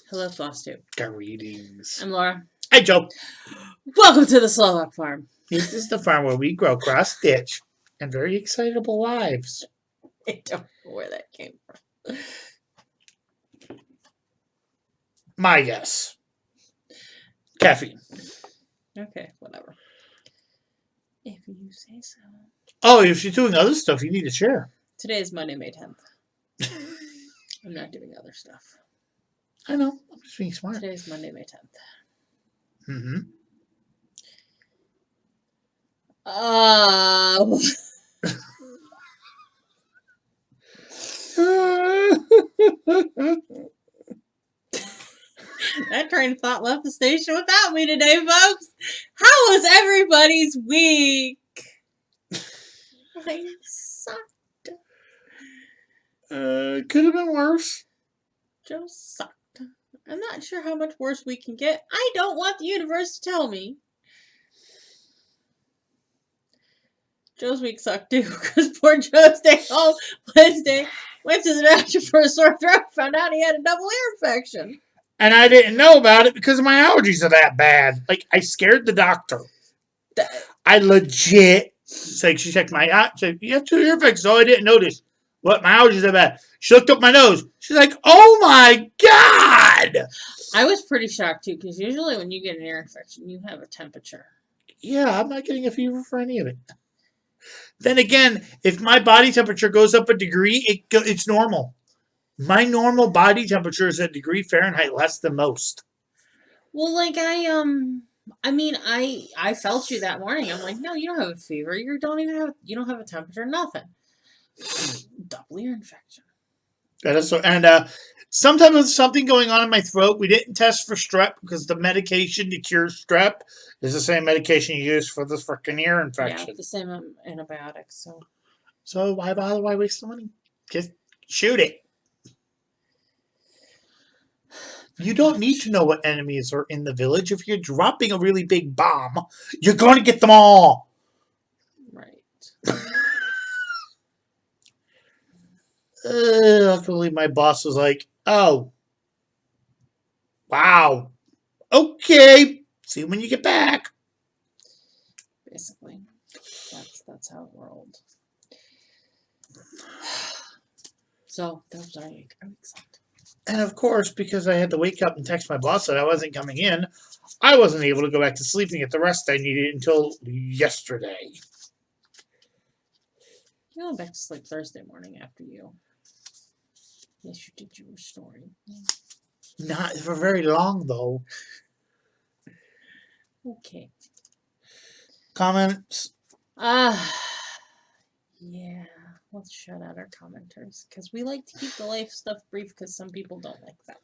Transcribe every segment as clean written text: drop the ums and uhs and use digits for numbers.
Hello, Flosstube. Greetings. I'm Laura. Hi, Joe. Welcome to the Slovak Farm. This is the farm where we grow cross-stitch and very excitable lives. I don't know where that came from. My guess. Caffeine. Okay, whatever. If you say so. Oh, if you're doing other stuff, you need to share. Today is Monday, May 10th. I'm not doing other stuff. I know. I'm just being smart. Today is Monday, May 10th. Mm-hmm. That train of thought left the station without me today, folks. How was everybody's week? I sucked. Could have been worse. Joe sucked. I'm not sure how much worse we can get. I don't want the universe to tell me. Joe's week sucked too, because poor Joe stayed home Wednesday, went to the doctor for a sore throat, found out he had a double ear infection. And I didn't know about it because my allergies are that bad. Like, I scared the doctor. I legit, like, she checked my eye. She said, you have 2 ear infections. Oh, I didn't notice. What? My allergies are bad. She looked up my nose. She's like, oh my God. I was pretty shocked too, because usually when you get an ear infection, you have a temperature. Yeah, I'm not getting a fever for any of it. Then again, if my body temperature goes up a degree, it's normal. My normal body temperature is a degree Fahrenheit less than most. Well, like I felt you that morning. I'm like, no, you don't have a fever. You don't have a temperature, nothing. Double ear infection. That is so, and sometimes with something going on in my throat, we didn't test for strep because the medication to cure strep is the same medication you use for the freaking ear infection. Yeah, the same antibiotics. So why bother? Why waste the money? Just shoot it. You don't need to know what enemies are in the village. If you're dropping a really big bomb, you're going to get them all. Right. Luckily, my boss was like, oh, wow. Okay. See you when you get back. Basically. That's how it rolled. So, that was our week. I'm excited. And of course, because I had to wake up and text my boss that I wasn't coming in, I wasn't able to go back to sleeping at the rest I needed until yesterday. I went back to sleep Thursday morning after you. Yes, you did. You were snoring. Not for very long, though. Okay. Comments? Yeah. Let's shut out our commenters, because we like to keep the life stuff brief, because some people don't like that.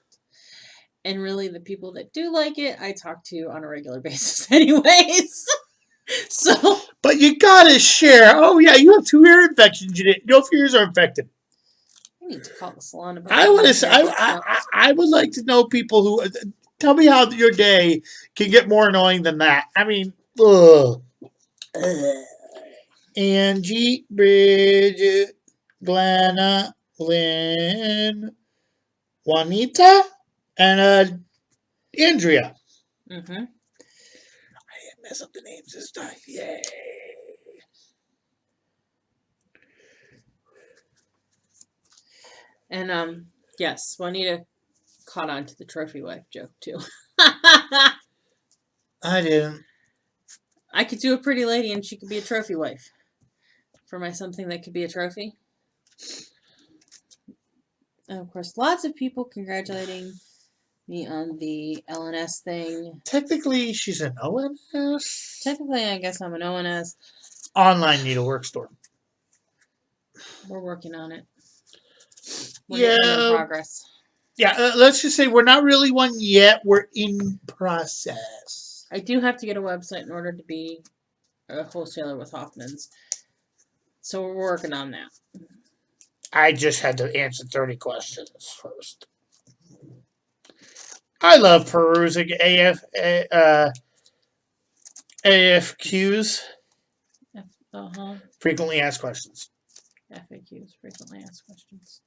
And really, the people that do like it, I talk to on a regular basis anyways. So. But you gotta share. Oh, yeah, you have 2 ear infections. You didn't know if your ears are infected. I need to call the salon about I would like to know people who... Tell me how your day can get more annoying than that. I mean, ugh. Angie, Bridget, Glenna, Lynn, Juanita, and Andrea. Mm-hmm. I didn't mess up the names this time. Yay. And yes, Juanita caught on to the trophy wife joke too. I didn't. I could do a pretty lady and she could be a trophy wife. For my something that could be a trophy. And of course, lots of people congratulating me on the LNS thing. Technically, she's an ONS. Technically, I guess I'm an ONS. Online needlework store. We're working on it. We're in progress. Yeah, let's just say we're not really one yet. We're in process. I do have to get a website in order to be a wholesaler with Hoffman's. So we're working on that. I just had to answer 30 questions first. I love perusing AFQs. Frequently asked questions. FAQs, frequently asked questions.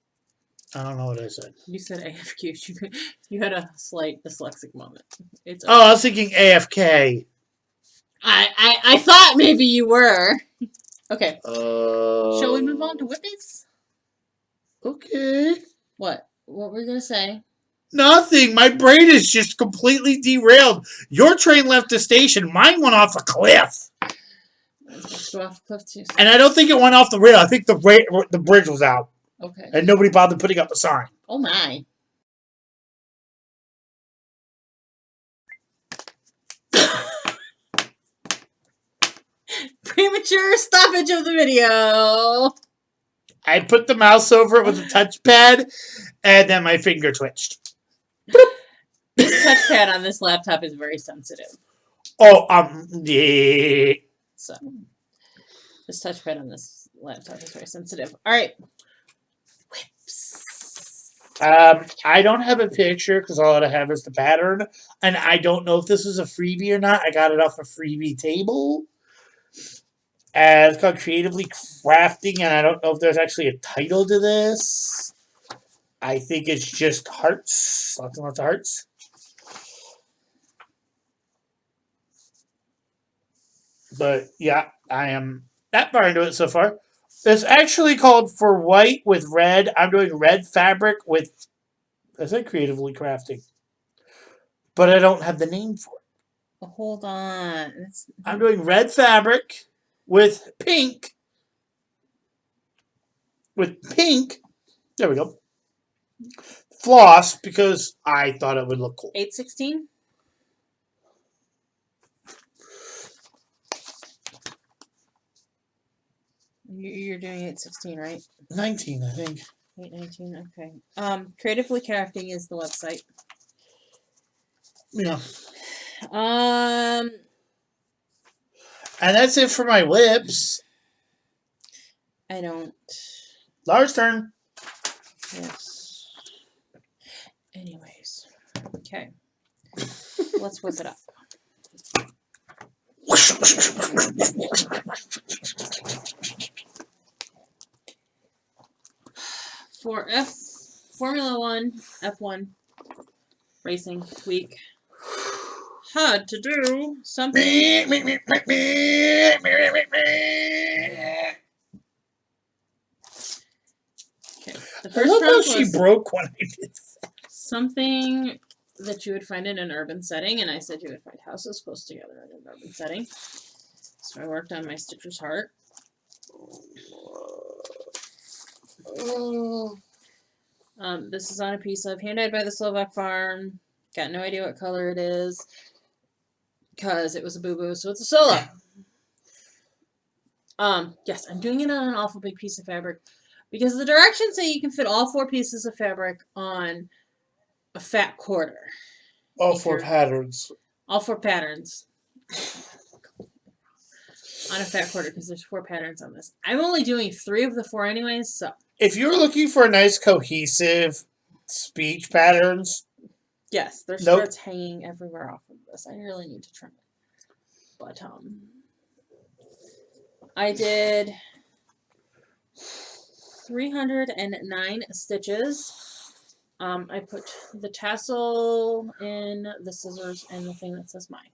I don't know what I said. You said AFQ. You had a slight dyslexic moment. It's okay. Oh, I was thinking AFK. I thought maybe you were. Okay. Shall we move on to Whippies? Okay. What? What were you gonna say? Nothing. My brain is just completely derailed. Your train left the station. Mine went off a cliff. Let's go off the cliff too. And I don't think it went off the rail. I think the bridge was out. Okay. And nobody bothered putting up a sign. Oh my. Premature stoppage of the video. I put the mouse over it with a touchpad, and then my finger twitched. This touchpad on this laptop is very sensitive. Oh, yeah. So, this touchpad on this laptop is very sensitive. All right. Whips. I don't have a picture because all I have is the pattern, and I don't know if this is a freebie or not. I got it off a freebie table. And it's called Creatively Crafting, and I don't know if there's actually a title to this. I think it's just hearts. Lots and lots of hearts. But yeah, I am that far into it so far. It's actually called For White with Red. I'm doing red fabric with, I said Creatively Crafting. But I don't have the name for it. Hold on. I'm doing red fabric with pink. There we go. Floss, because I thought it would look cool. 8/16? You're doing 8/16, right? 19, I think. 8/19, okay. Creatively Crafting is the website. Yeah. And that's it for my whips. I don't. Lars' turn. Yes. Anyways. Okay. Let's whip it up. For Formula 1, F1 racing week, had to do something. Okay, the first I love how prompt she was broke when I did that. something that you would find in an urban setting, and I said you would find houses close together in an urban setting. So I worked on my Stitcher's heart. This is on a piece of hand-dyed by the Slovak farm. Got no idea what color it is because it was a boo-boo, so it's a solo. Yes, I'm doing it on an awful big piece of fabric because the directions say you can fit all 4 pieces of fabric on a fat quarter. All 4 patterns. All 4 patterns. On a fat quarter because there's 4 patterns on this. I'm only doing 3 of the 4 anyways, so. If you're looking for a nice cohesive speech patterns. Yes, there's threads hanging everywhere off of this. I really need to trim it. But, I did 309 stitches. I put the tassel in, the scissors, and the thing that says mine.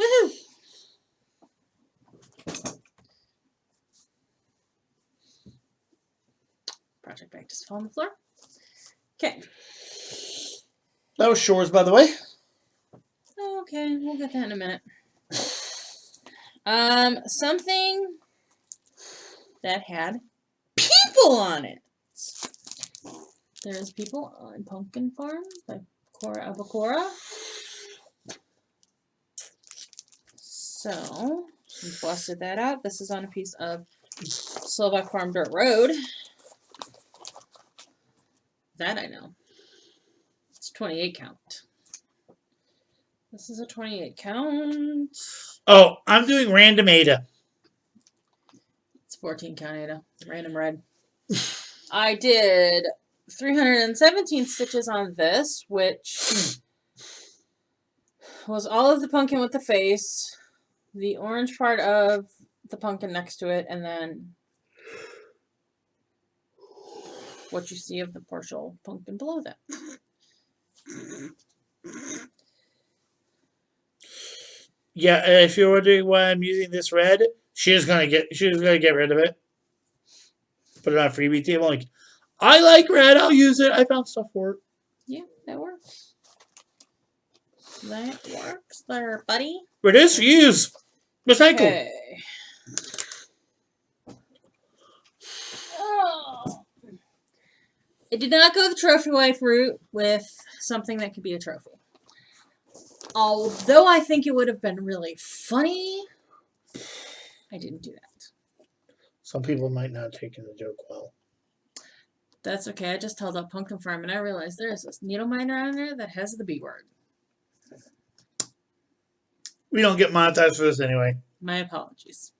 Woohoo! Project bag just fell on the floor. Okay. That was Shores, by the way. Okay, we'll get that in a minute. Something that had people on it. There's people on Pumpkin Farm by Cora Avacora. So, we busted that out. This is on a piece of Slovak Farm Dirt Road. That I know. It's 28 count. This is a 28 count. Oh, I'm doing random Ada. It's 14 count Ada. Random red. I did 317 stitches on this, which was all of the pumpkin with the face, the orange part of the pumpkin next to it, and then what you see of the partial pumpkin below that. Yeah, if you're wondering why I'm using this red, she's gonna get rid of it. Put it on a freebie table. Like, I like red. I'll use it. I found stuff for it. Yeah, that works. That works there, buddy. Reduce, use, recycle. Okay. Oh. I did not go the trophy wife route with something that could be a trophy. Although I think it would have been really funny, I didn't do that. Some people might not have taken the joke well. That's okay. I just held up Pumpkin Farm and I realized there's this needle miner on there that has the B word. We don't get monetized for this anyway. My apologies.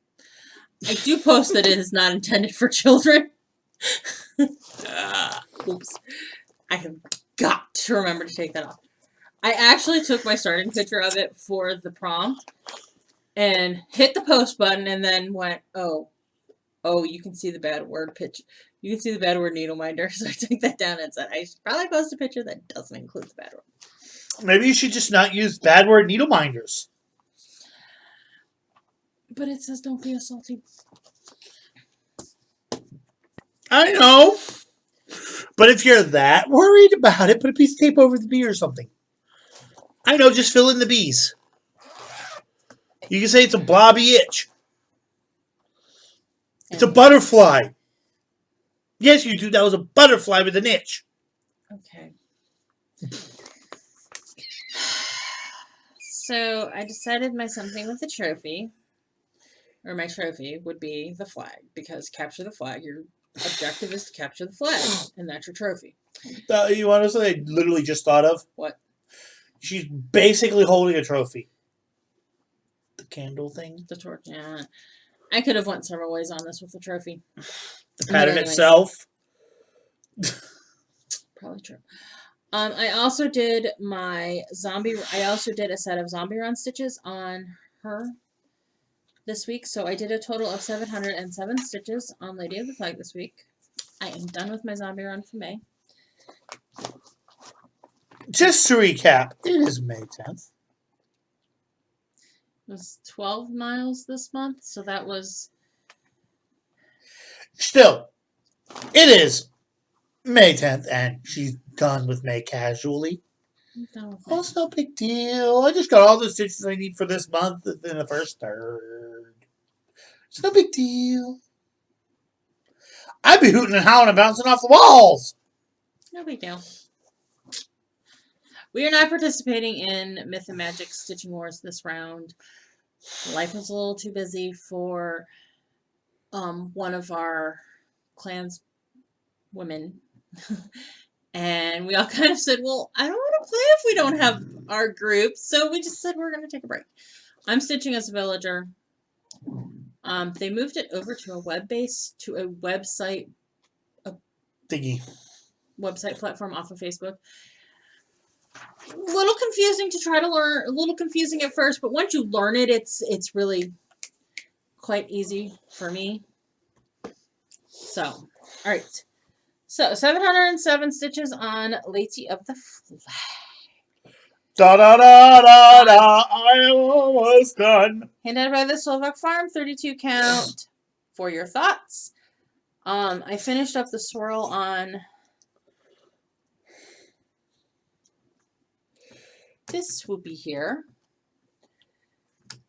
I do post that it is not intended for children. Oops. I have got to remember to take that off. I actually took my starting picture of it for the prompt and hit the post button and then went, oh, you can see the bad word pitch. You can see the bad word needle minder. So I took that down and said, I should probably post a picture that doesn't include the bad word. Maybe you should just not use bad word needle minders. But it says don't be a salty. I know. But if you're that worried about it, put a piece of tape over the bee or something. I know, just fill in the bees. You can say it's a blobby itch. It's a butterfly. Yes, you do. That was a butterfly with an itch. Okay. So I decided my something with the trophy, or my trophy, would be the flag. Because capture the flag, your objective is to capture the flag. And that's your trophy. You want to say I literally just thought of? What? She's basically holding a trophy. The candle thing? The torch, yeah. I could have went several ways on this with the trophy. The pattern itself? Probably true. I also did a set of zombie run stitches on her this week. So I did a total of 707 stitches on Lady of the Flag this week. I am done with my zombie run for May. Just to recap, it is May 10th. It was 12 miles this month, so that was... Still, it is May 10th, and she's done with May casually. I'm done with Oh, it's no big deal. I just got all the stitches I need for this month in the first third. It's no big deal. I'd be hooting and howling and bouncing off the walls. No big deal. We are not participating in Myth and Magic Stitching Wars this round. Life was a little too busy for one of our clan's women. And we all kind of said, well, I don't want to play if we don't have our group. So we just said we're going to take a break. I'm stitching as a villager. They moved it over to a website Thingy. website platform off of Facebook. A little confusing to try to learn, a little confusing at first, but once you learn it, it's really quite easy for me. So, all right. So, 707 stitches on Lady of the Flag. Da da da da da, I am almost done. Handed by the Slovak Farm, 32 count for your thoughts. I finished up the swirl on this will be here.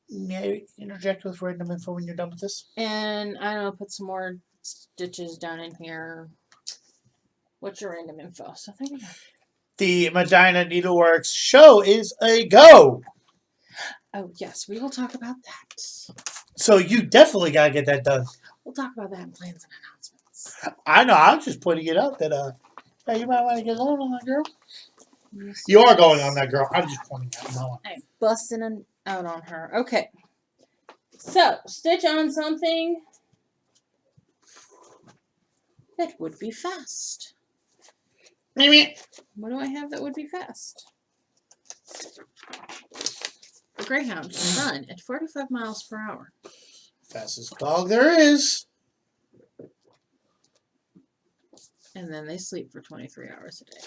May I interject with random info when you're done with this? And I don't know, put some more stitches down in here. What's your random info? So there we go. The Medina Needleworks show is a go. Oh, yes, we will talk about that. So you definitely got to get that done. We'll talk about that in plans and announcements. I know, I'm just putting it out that, yeah, you might want to get going on that, girl. Yes. You are going on that, girl. I'm just pointing out. No. I'm busting out on her. Okay. So, stitch on something that would be fast. What do I have that would be fast? The Greyhound can run at 45 miles per hour. Fastest dog there is. And then they sleep for 23 hours a day.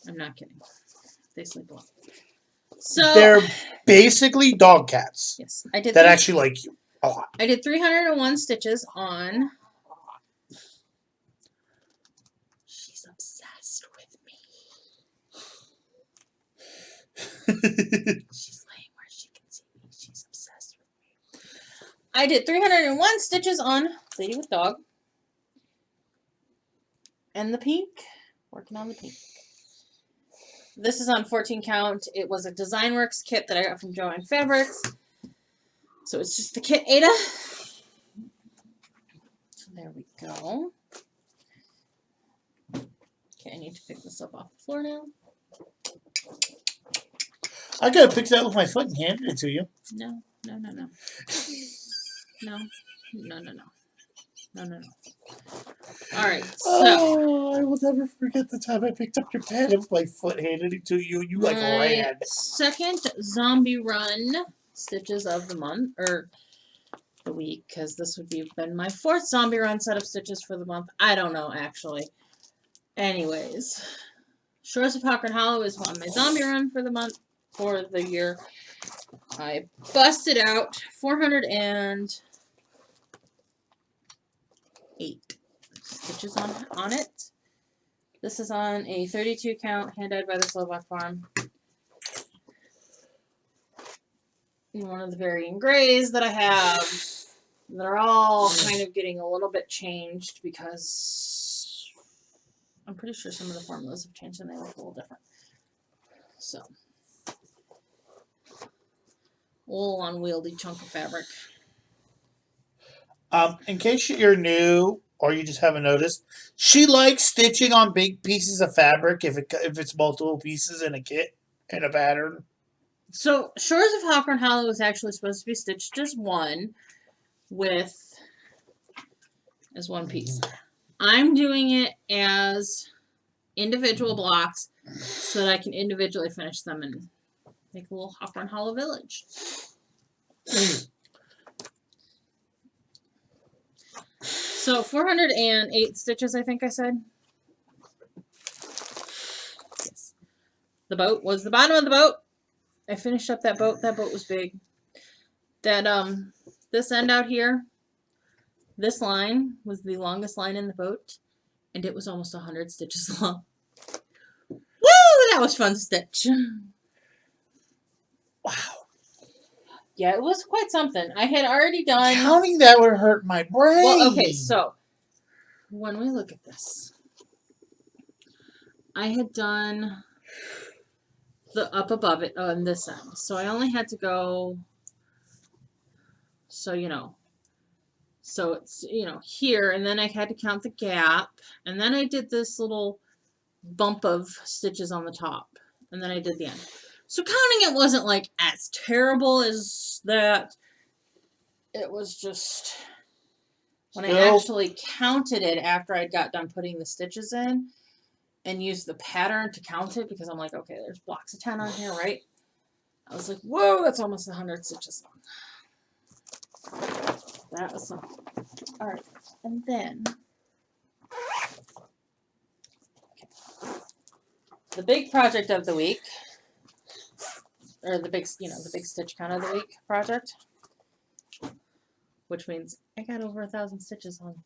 I'm not kidding. They sleep a lot. So they're basically dog cats. Yes, I did. That actually like you a lot. I did 301 stitches on. She's obsessed with me. She's laying where she can see me. She's obsessed with me. I did 301 stitches on Lady with Dog. And the pink. Working on the pink. This is on 14 count. It was a Design Works kit that I got from Joann Fabrics. So it's just the kit Ada. So there we go. Okay, I need to pick this up off the floor now. I could have picked it up with my foot and handed it to you. No. No. No. All right, so. Oh, I will never forget the time I picked up your pen with my foot, handed it to you, and you like ran. Second zombie run stitches of the month, or the week, because this would have been my fourth zombie run set of stitches for the month. I don't know, actually. Anyways, Shores of Hawker and Hollow is on my zombie run for the month, for the year. I busted out 408 stitches on it. This is on a 32 count, hand-dyed by the Slovak Farm. And one of the varying grays that I have. They're all kind of getting a little bit changed because I'm pretty sure some of the formulas have changed and they look a little different. So, a little unwieldy chunk of fabric. In case you're new or you just haven't noticed, she likes stitching on big pieces of fabric if it's multiple pieces in a kit and a pattern. So, Shores of Hawker and Hollow is actually supposed to be stitched as one one piece. I'm doing it as individual blocks so that I can individually finish them and make a little Hawker and Hollow village. So 408 stitches, I think I said. Yes. The boat was the bottom of the boat. I finished up that boat. That boat was big. That this end out here, this line was the longest line in the boat, and it was almost 100 stitches long. Woo! That was fun to stitch. Wow. Yeah, it was quite something. I had already done... Counting that would hurt my brain. Well, okay, so when we look at this, I had done the up above it on this end. So I only had to go, so it's, here, and then I had to count the gap, and then I did this little bump of stitches on the top, and then I did the end. So counting it wasn't like as terrible as that. It was just when I actually counted it after I got done putting the stitches in and used the pattern to count it, because I'm like, okay, there's blocks of 10 on here, right? I was like, whoa, that's almost 100 stitches long. That was something. All right, and then the big project of the week, or the big stitch count of the week project, which means I got over 1,000 stitches on.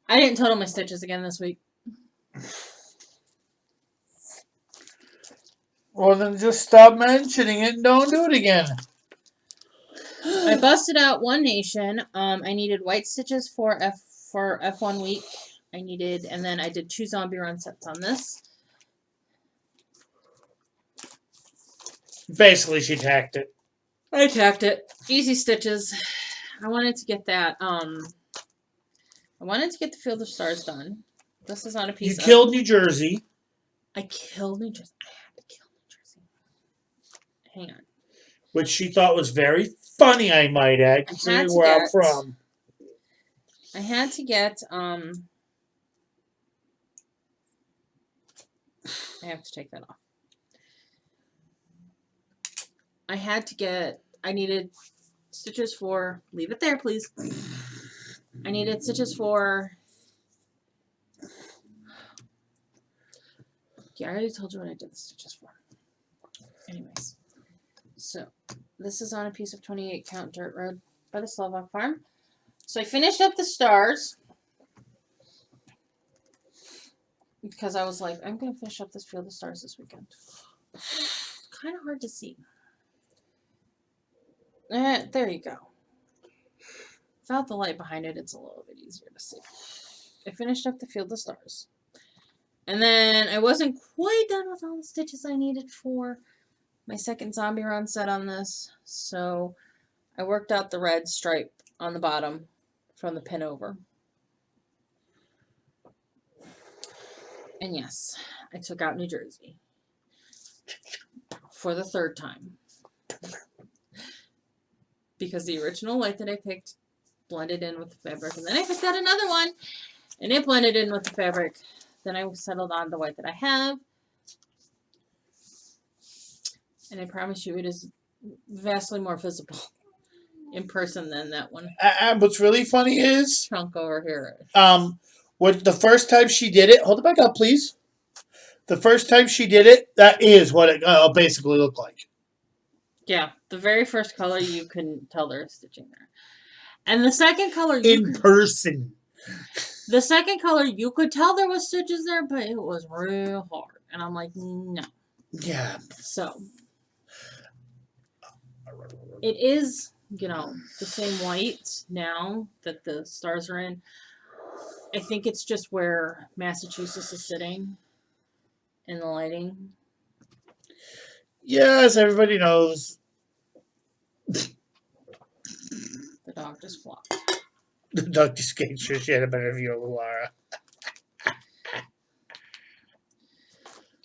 I didn't total my stitches again this week. Well, then just stop mentioning it and don't do it again. I busted out One Nation. I needed white stitches for F1 week. And then I did 2 zombie run sets on this. Basically, she tacked it. I tacked it. Easy stitches. I wanted to get that. I wanted to get the Field of Stars done. This is on a piece. You killed New Jersey. I killed New Jersey. I had to kill New Jersey. Hang on. Which she thought was very funny, I might add, considering where I'm from. I had to get, I have to take that off. I needed stitches for, leave it there, please. I needed stitches for Yeah, I already told you what I did the stitches for. Anyways, so this is on a piece of 28 count dirt road by the Slovak farm. So I finished up the stars because I was like, I'm going to finish up this field of stars this weekend. Kind of hard to see. There you go. Without the light behind it, it's a little bit easier to see. I finished up the field of stars. And then I wasn't quite done with all the stitches I needed for my second zombie run set on this. So I worked out the red stripe on the bottom from the pin over. And yes, I took out New Jersey for the third time. Because the original white that I picked blended in with the fabric. And then I picked out another one and it blended in with the fabric. Then I settled on the white that I have. And I promise you it is vastly more visible in person than that one. What's really funny is Chunk over here. What the first time she did it, hold it back up, please. The first time she did it, that is what it basically looked like. Yeah, the very first color you couldn't tell there was stitching there. And the second color person. The second color you could tell there was stitches there, but it was real hard. And I'm like, no. Yeah. So it is, the same white now that the stars are in. I think it's just where Massachusetts is sitting in the lighting. Yes, everybody knows. The dog just flopped. The dog just gave sure she had a better view of Laura.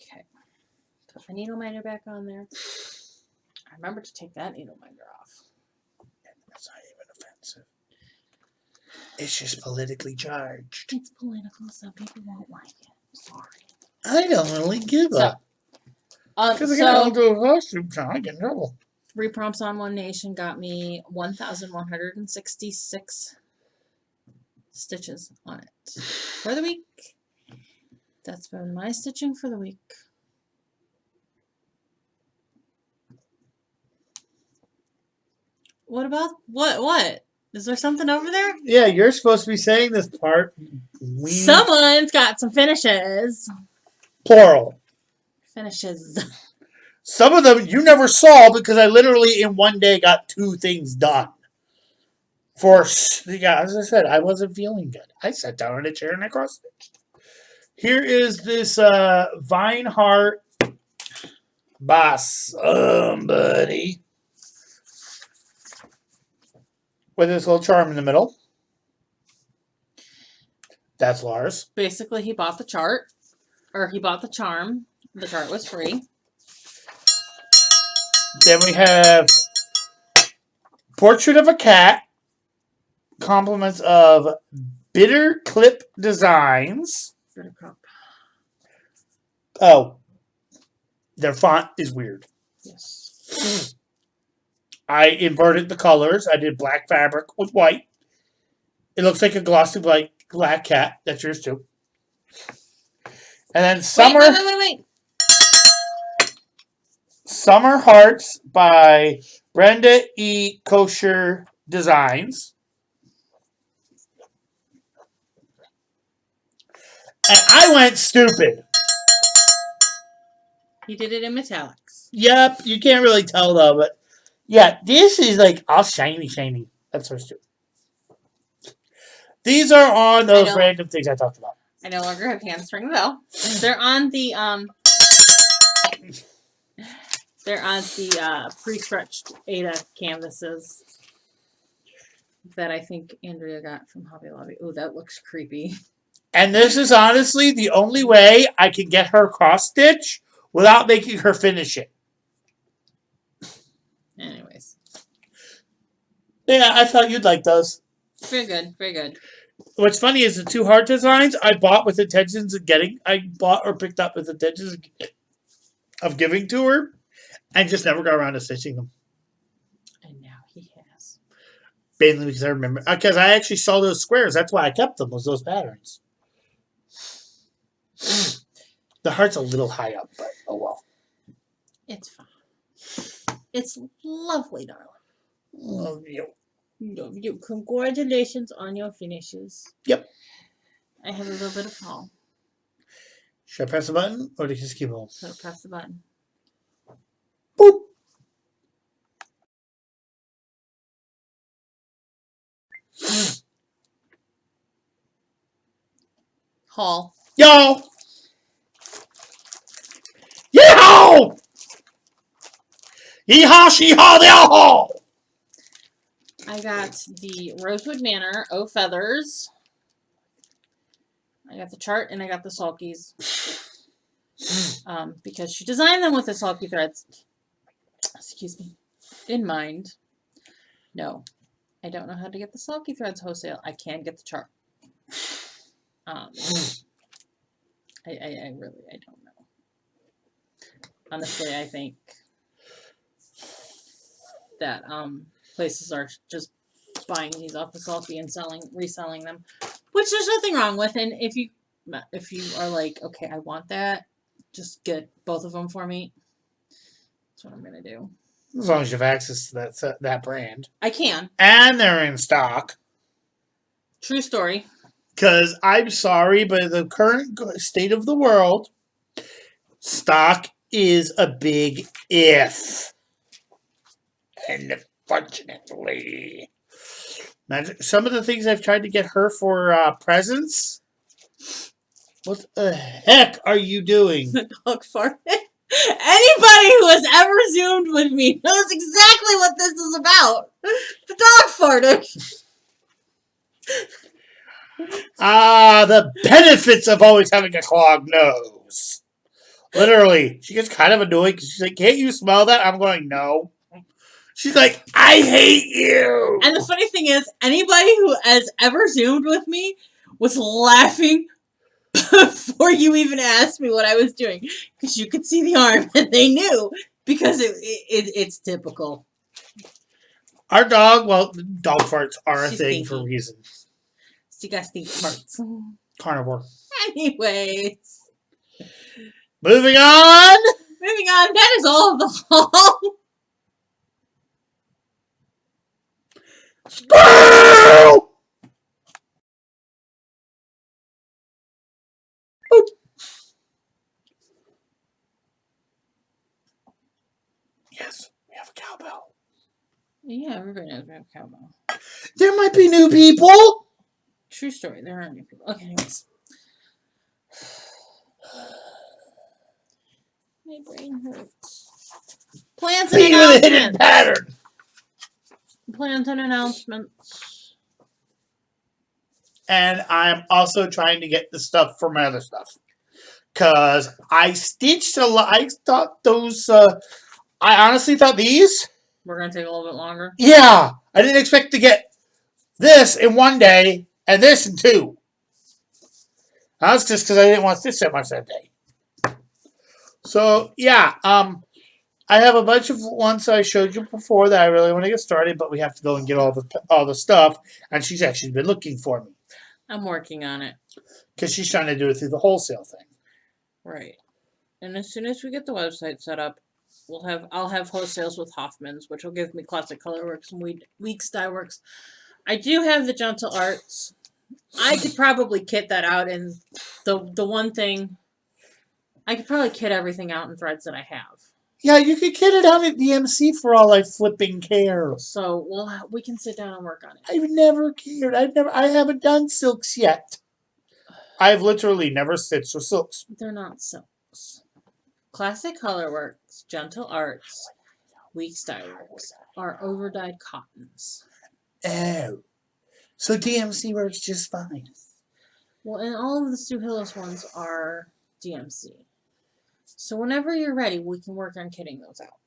Okay. Put my needle minder back on there. I remember to take that needle minder off. That's not even offensive. It's just politically charged. It's political, so people won't like it. Sorry. I don't really give up. Because I don't do a Flosstube channel, I get in trouble. 3 prompts on One Nation got me 1,166 stitches on it for the week. That's been my stitching for the week. What about what? Is there something over there? Yeah, you're supposed to be saying this part. Someone's got some finishes. Plural. Finishes. Some of them you never saw because I literally in one day got 2 things done. As I said, I wasn't feeling good. I sat down in a chair and I cross-stitched. Here is this Vine Heart Boss buddy. With this little charm in the middle. That's Lars. Basically, he bought the chart. Or he bought the charm. The chart was free. Then we have Portrait of a Cat. Compliments of Bitter Clip Designs. Bitter Cup. Oh. Their font is weird. Yes. I inverted the colors. I did black fabric with white. It looks like a glossy black cat. That's yours too. And then Summer... Wait. Summer Hearts by Brenda E. Kosher Designs. And I went stupid. He did it in metallics. Yep, you can't really tell though, but yeah, this is like all shiny. That's so stupid. These are on those random things I talked about. I no longer have hands to ring the bell. They're on the pre-stretched Ada canvases that I think Andrea got from Hobby Lobby. Oh, that looks creepy. And this is honestly the only way I can get her cross-stitch without making her finish it. Anyways. Yeah, I thought you'd like those. Very good. Very good. What's funny is the 2 heart designs I bought with intentions of getting. I bought or picked up with intentions of giving to her and just never got around to stitching them. And now he has. Mainly because I remember. Because I actually saw those squares. That's why I kept them, was those patterns. The heart's a little high up, but oh well. It's fine. It's lovely, darling. Love you. Love you. Congratulations on your finishes. Yep. I have a little bit of fall. Should I press the button or do you just keep on? So press the button. Boop. Haul. Yo! Yeehaw! Yeehaw, sheehaw, the haul! I got the Rosewood Manor, Feathers. I got the chart and I got the sulkies. Because she designed them with the sulky threads. Excuse me. In mind. No. I don't know how to get the sulky threads wholesale. I can get the chart. I don't know. Honestly, I think that places are just buying these off the sulky and reselling them, which there's nothing wrong with. And if you are like, okay, I want that, just get both of them for me. That's what I'm gonna do. As long as you have access to that brand. I can. And they're in stock. True story. Because I'm sorry, but the current state of the world, stock is a big if. And unfortunately, some of the things I've tried to get her for presents. What the heck are you doing? The dog farted. Anybody who has ever Zoomed with me knows exactly what this is about. The dog farted. The benefits of always having a clogged nose. Literally, she gets kind of annoyed because she's like, can't you smell that? I'm going, no. She's like, I hate you. And the funny thing is, anybody who has ever Zoomed with me was laughing before you even asked me what I was doing. Because you could see the arm and they knew because it's typical. Our dog, dog farts are a She's thing stinky. for a reason. She got stinky farts. Carnivore. Anyways. Moving on. That is all of the haul. Squirrel! Boop. Yes, we have a cowbell. Yeah, everybody knows we have a cowbell. There might be new people. True story. There are new people. Okay, anyways. My brain hurts. Plans and Be with a hidden announcements. pattern. Plans and announcements. And I'm also trying to get the stuff for my other stuff. Because I stitched a lot. I thought those... I honestly thought these... We're going to take a little bit longer. Yeah. I didn't expect to get this in one day and this in two. That's just because I didn't want to stitch that much that day. So, yeah. I have a bunch of ones that I showed you before that I really want to get started, but we have to go and get all the stuff. And she's actually been looking for me. I'm working on it. Because she's trying to do it through the wholesale thing. Right. And as soon as we get the website set up, I'll have wholesales with Hoffman's, which will give me Classic Colorworks and Weeks Dye Works. I do have the Gentle Arts. I could probably kit that out, and the one thing, I could probably kit everything out in threads that I have. Yeah, you could kit it out at DMC for all I flipping care. So we can sit down and work on it. I've never cared. I haven't done silks yet. I've literally never stitched with silks. They're not silks. Classic Colorworks, Gentle Arts, Weeks Dye Works are overdyed cottons. Oh. So DMC works just fine. Well, and all of the Stu Hillis ones are DMC. So whenever you're ready, we can work on kitting those out.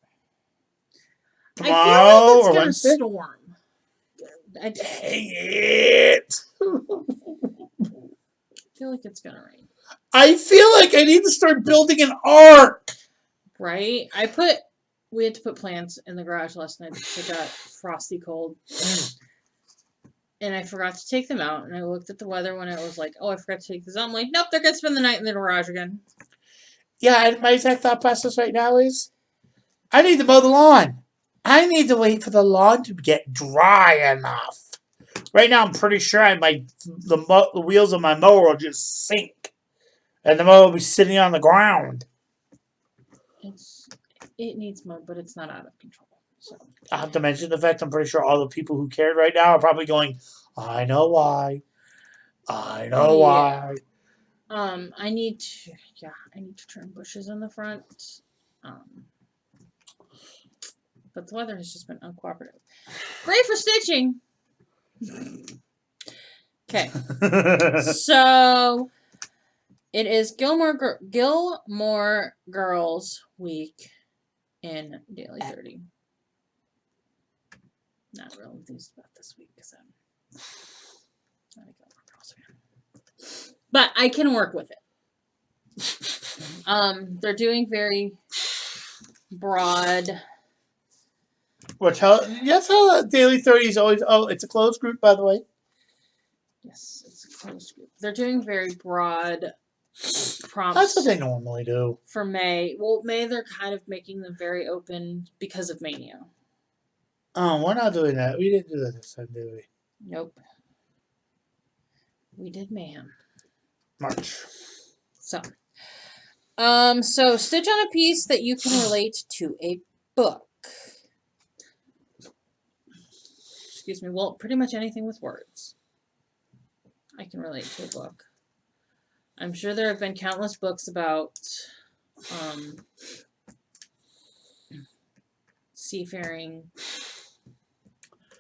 Tomorrow or I Wednesday? feel like it's gonna storm. Dang it. I feel like it's gonna rain. I feel like I need to start building an ark. Right? We had to put plants in the garage last night because it got frosty cold. And I forgot to take them out. And I looked at the weather when it was like, oh, I forgot to take this out. I'm like, nope, they're going to spend the night in the garage again. Yeah, and my exact thought process right now is, I need to mow the lawn. I need to wait for the lawn to get dry enough. Right now, I'm pretty sure the wheels of my mower will just sink, and the mower will be sitting on the ground. It needs mud, but it's not out of control. So I have to mention the fact I'm pretty sure all the people who cared right now are probably going, I know why. I know why. I need to trim bushes in the front. But the weather has just been uncooperative. Great for stitching. Okay. So it is Gilmore Girls week in Daily 30. Not real enthused about this week because I'm not a Gilmore Girls fan. But I can work with it. They're doing very broad. That's how Daily 30 is always. Oh, it's a closed group, by the way. Yes, it's a closed group. They're doing very broad prompts. That's what they normally do. For May. Well, May they're kind of making them very open because of Mania. Oh, we're not doing that. We didn't do that this time, did we? Nope. We did Mayhem. March. So stitch on a piece that you can relate to a book. Excuse me. Well, pretty much anything with words. I can relate to a book. I'm sure there have been countless books about seafaring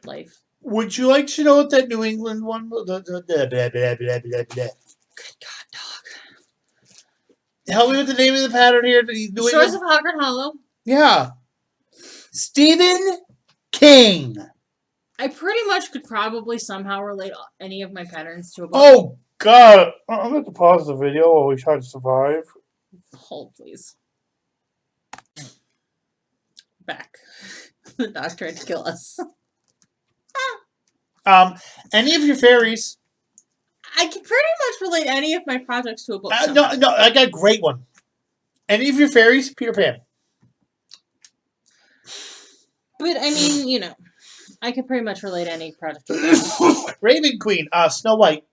life. Would you like to know what that New England one was? Good God, dog. Help me with the name of the pattern here. Shores of Hawker Hollow. Yeah. Stephen King. I pretty much could probably somehow relate any of my patterns to a book. Oh, God. I'm going to pause the video while we try to survive. Hold, please. Back. The dog tried to kill us. Any of your fairies. I can pretty much relate any of my projects to a book. No, I got a great one. Any of your fairies, Peter Pan. But, I mean, I can pretty much relate any project to a book. Raven Queen, Snow White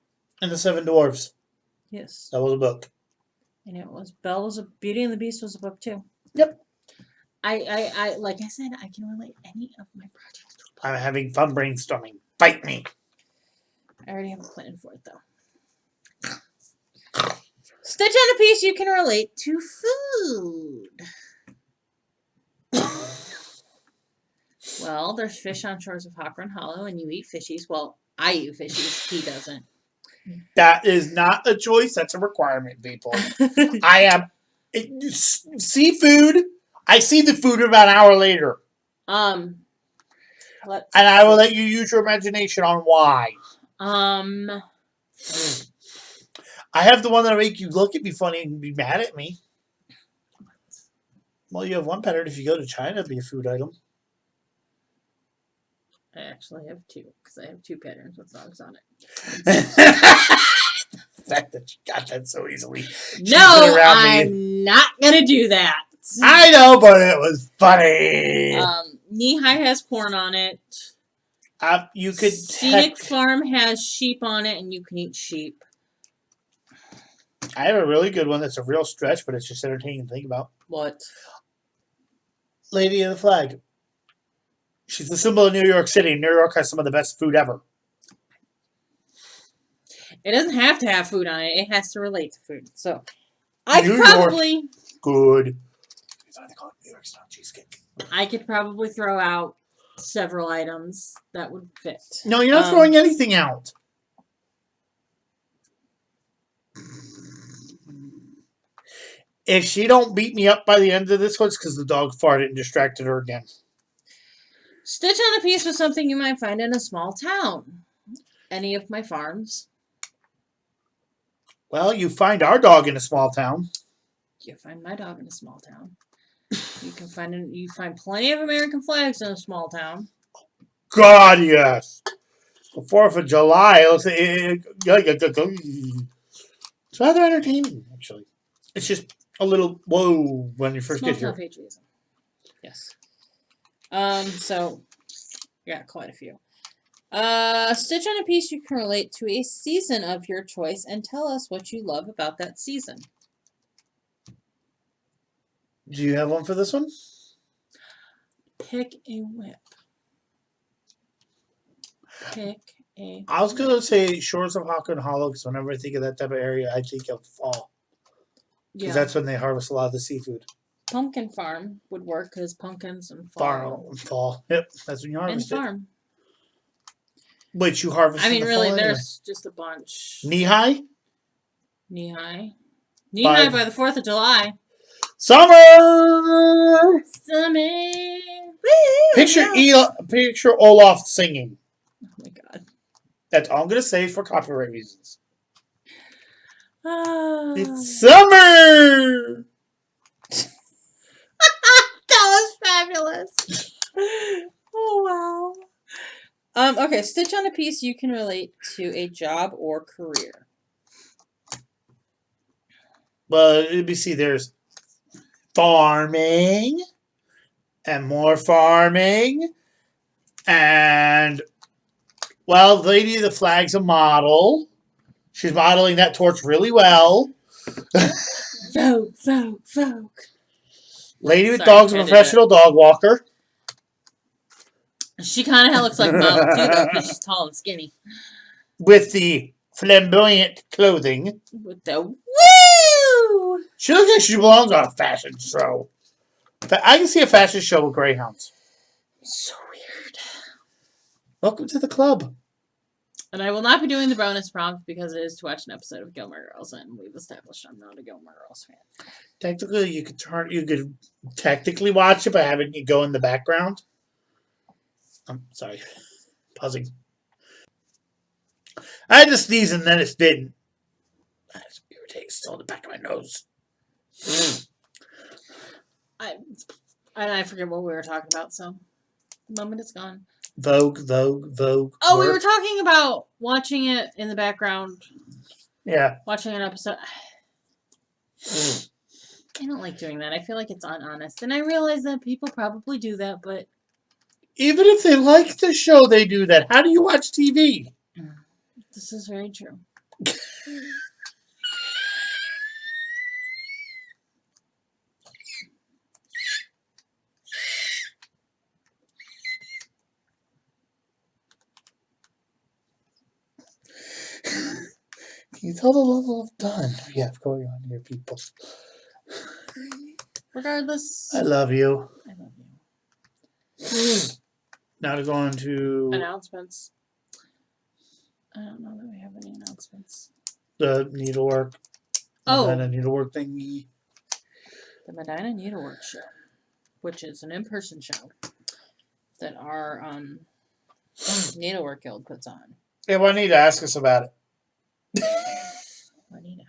and the Seven Dwarfs. Yes. That was a book. And it was Beauty and the Beast was a book too. Yep. I like I said, I can relate any of my projects to a book. I'm having fun brainstorming. Fight me. I already have a plan for it though. Stitch on a piece you can relate to food. Well, there's fish on Shores of Hawker Hollow, and you eat fishies. Well, I eat fishies. He doesn't. That is not a choice. That's a requirement, people. I am seafood. I see the food about an hour later. And I will let you use your imagination on why. I have the one that'll make you look at me funny and be mad at me. Well, you have one pattern. If you go to China, it'll be a food item. I actually have two, because I have two patterns with dogs on it. The fact that you got that so easily. No, I'm not going to do that. I know, but it was funny. Knee High has corn on it. You could Scenic Farm has sheep on it, and you can eat sheep. I have a really good one that's a real stretch, but it's just entertaining to think about. What? Lady of the Flag. She's the symbol of New York City. New York has some of the best food ever. It doesn't have to have food on it. It has to relate to food. So, I could probably... Good. New York style cheesecake. I could probably throw out several items that would fit. No, you're not throwing anything out. If she don't beat me up by the end of this one, it's because the dog farted and distracted her again. Stitch on a piece with something you might find in a small town. Any of my farms. Well, you find our dog in a small town. You find my dog in a small town. You find plenty of American flags in a small town. God, yes. The 4th of July. It's rather entertaining, actually. It's just a little whoa when you first Small get here. town patriotism. Yes. So yeah, quite a few. Stitch on a piece you can relate to a season of your choice and tell us what you love about that season. Do you have one for this one? Pick a whip. Pick a I was going to say Shores of Hawken Hollow because whenever I think of that type of area, I think of fall. Because that's when they harvest a lot of the seafood. Pumpkin farm would work because pumpkins and Fall. Yep, that's when you harvest and farm. Wait, you harvest I mean, in the really, fall there's just a bunch. Knee high? Knee high by the 4th of July. Summer! Summer! Picture Olaf singing. Oh my god. That's all I'm going to say for copyright reasons. Ah. It's summer! That was fabulous. Oh, wow. Okay, stitch on a piece you can relate to a job or career. Well, let me see. There's farming and more farming. And, well, Lady of the Flag's a model. She's modeling that torch really well. Vogue. Lady with Dog's a professional dog walker. She kind of looks like a model, too, though, because she's tall and skinny. With the flamboyant clothing. With the woo! She looks like she belongs on a fashion show. I can see a fashion show with greyhounds. So weird. Welcome to the club. And I will not be doing the bonus prompt because it is to watch an episode of Gilmore Girls, and we've established I'm not a Gilmore Girls fan. Technically, you could technically watch it by having it go in the background. I'm sorry, pausing. I had to sneeze and then it didn't. That's irritating. Still in the back of my nose. I forget what we were talking about, so the moment is gone. Vogue. Oh, we were talking about watching it in the background. Yeah. Watching an episode. I don't like doing that. I feel like it's unhonest. And I realize that people probably do that, but... Even if they like the show, they do that. How do you watch TV? This is very true. Can you tell the level of done we have going on here, people? Regardless. I love you. I love you. Now to go on to... Announcements. I don't know that we have any announcements. The needlework. The needlework thingy. The Medina Needlework Show, which is an in-person show that our Needlework Guild puts on. Hey, Juanita, ask us about it. Juanita.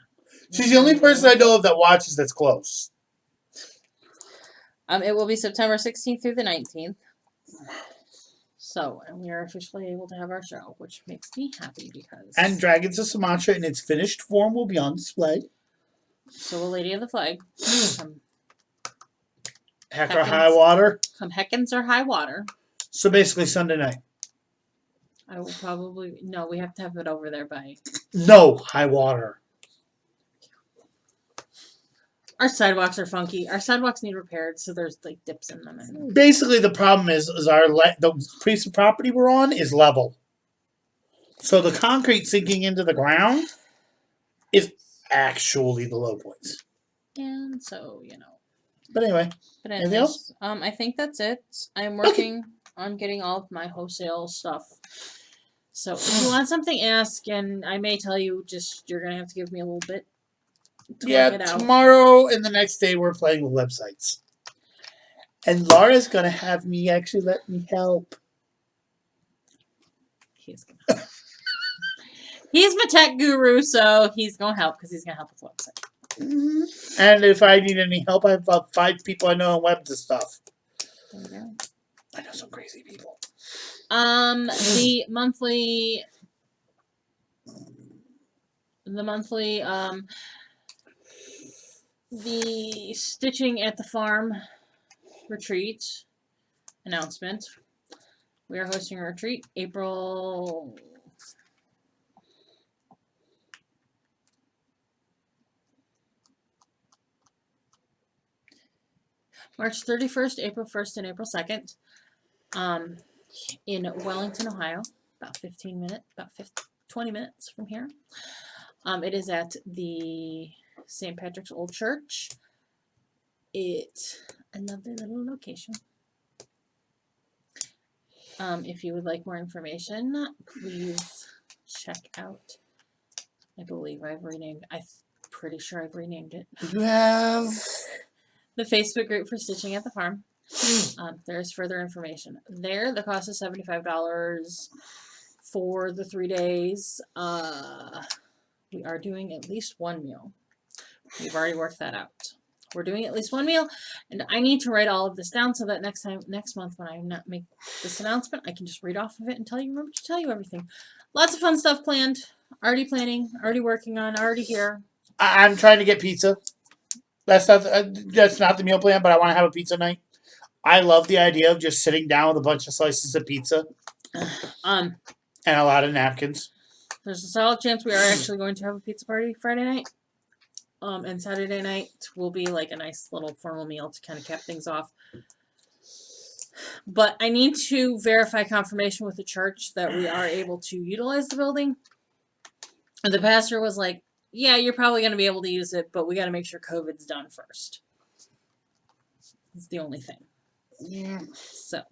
She's the only person I know of that watches that's close. It will be September 16th through the 19th. So, and we are officially able to have our show, which makes me happy because... And Dragons of Sumatra in its finished form will be on display. So will Lady of the Flag. Heck or high water. Come heckins or high water. So basically Sunday night. I will probably... No, we have to have it over there by... No, high water. Our sidewalks are funky. Our sidewalks need repaired, so there's like dips in them. And... Basically, the problem is the piece of property we're on is level. So the concrete sinking into the ground is actually the low points. And so, you know. But anyway. Anything else? I think that's it. I'm working on getting all of my wholesale stuff. So if you want something, ask, and I may tell you just you're going to have to give me a little bit. Yeah, tomorrow and the next day we're playing with websites. And Laura's going to have me actually let me help. He's my tech guru, so he's going to help because he's going to help with the website. Mm-hmm. And if I need any help, I have about 5 people I know on web to stuff. There you go. I know some crazy people. The monthly the Stitching at the Farm retreat announcement. We are hosting a retreat April March 31st, April 1st, and April 2nd in Wellington, Ohio, about 20 minutes from here. It is at the St. Patrick's Old Church. It's a lovely little location. If you would like more information, please check out. I believe I'm pretty sure I've renamed it. You have The Facebook group for Stitching at the Farm. There's further information there. The cost is $75 for the 3 days. We are doing at least one meal. We've already worked that out. We're doing at least one meal, and I need to write all of this down so that next month when I make this announcement, I can just read off of it and remember to tell you everything. Lots of fun stuff planned. Already planning, already working on, already here. I'm trying to get pizza. That's not the meal plan, but I want to have a pizza night. I love the idea of just sitting down with a bunch of slices of pizza and a lot of napkins. There's a solid chance we are actually going to have a pizza party Friday night. And Saturday night will be like a nice little formal meal to kind of cap things off. But I need to verify confirmation with the church that we are able to utilize the building. And the pastor was like, yeah, you're probably going to be able to use it, but we got to make sure COVID's done first. It's the only thing. Yeah. So, a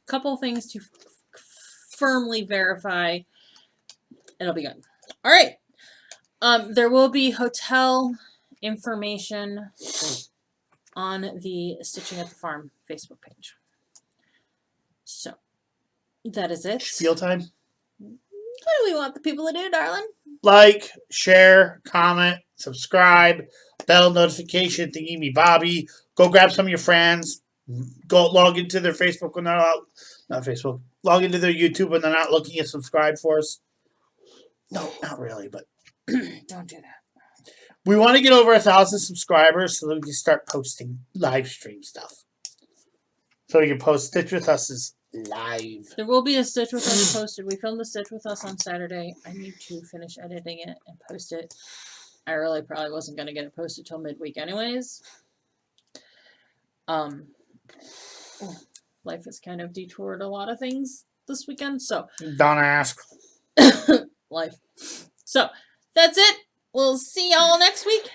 couple things to firmly verify. It'll be good. All right. There will be hotel information on the Stitching at the Farm Facebook page. So, that is it. Spiel time. What do we want the people to do, darling? Like, share, comment, subscribe, bell notification thingy me Bobby. Go grab some of your friends. Go log into their Facebook when they're not Facebook. Log into their YouTube when they're not looking at subscribe for us. No, not really, but don't do that. We want to get over 1,000 subscribers so that we can start posting live stream stuff. So we can post Stitch With Us live. There will be a Stitch With Us posted. We filmed the Stitch With Us on Saturday. I need to finish editing it and post it. I really probably wasn't going to get it posted till midweek anyways. Life has kind of detoured a lot of things this weekend, so don't ask. Life. So, that's it. We'll see y'all next week.